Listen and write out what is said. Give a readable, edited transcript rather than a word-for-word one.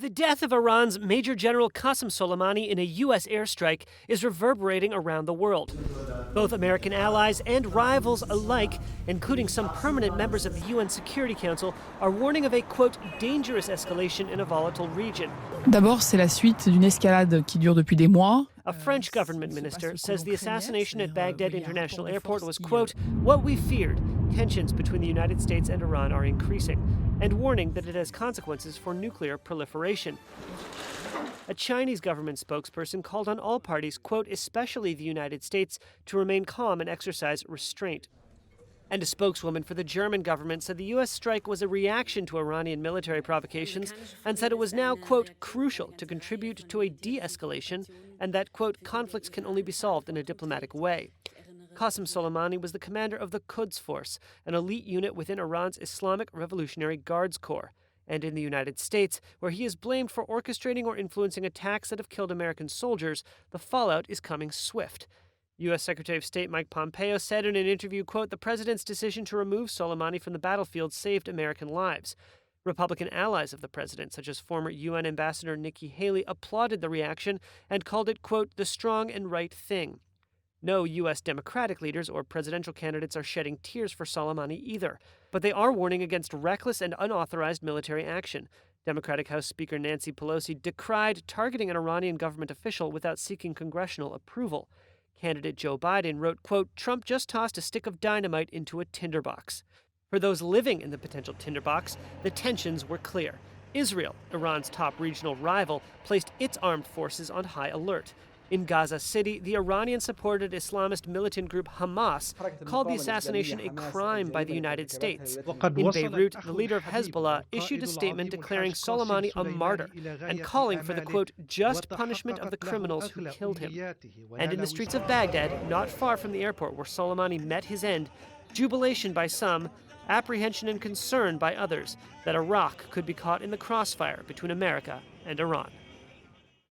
The death of Iran's Major General Qasem Soleimani in a U.S. airstrike is reverberating around the world. Both American allies and rivals alike, including some permanent members of the UN Security Council, are warning of a, quote, dangerous escalation in a volatile region. D'abord, c'est la suite d'une escalade qui dure depuis des mois. A French government minister says the assassination at Baghdad International Airport was, quote, what we feared. Tensions between the United States and Iran are increasing, and warning that it has consequences for nuclear proliferation. A Chinese government spokesperson called on all parties, quote, especially the United States, to remain calm and exercise restraint. And a spokeswoman for the German government said the U.S. strike was a reaction to Iranian military provocations and said it was now, quote, crucial to contribute to a de-escalation and that, quote, conflicts can only be solved in a diplomatic way. Qassem Soleimani was the commander of the Quds Force, an elite unit within Iran's Islamic Revolutionary Guards Corps. And in the United States, where he is blamed for orchestrating or influencing attacks that have killed American soldiers, the fallout is coming swift. U.S. Secretary of State Mike Pompeo said in an interview, quote, the president's decision to remove Soleimani from the battlefield saved American lives. Republican allies of the president, such as former UN Ambassador Nikki Haley, applauded the reaction and called it, quote, the strong and right thing. No U.S. Democratic leaders or presidential candidates are shedding tears for Soleimani either, but they are warning against reckless and unauthorized military action. Democratic House Speaker Nancy Pelosi decried targeting an Iranian government official without seeking congressional approval. Candidate Joe Biden wrote, quote, Trump just tossed a stick of dynamite into a tinderbox. For those living in the potential tinderbox, the tensions were clear. Israel, Iran's top regional rival, placed its armed forces on high alert. In Gaza City, the Iranian-supported Islamist militant group Hamas called the assassination a crime by the United States. In Beirut, the leader of Hezbollah issued a statement declaring Soleimani a martyr and calling for the, quote, just punishment of the criminals who killed him. And in the streets of Baghdad, not far from the airport where Soleimani met his end, jubilation by some, apprehension and concern by others that Iraq could be caught in the crossfire between America and Iran.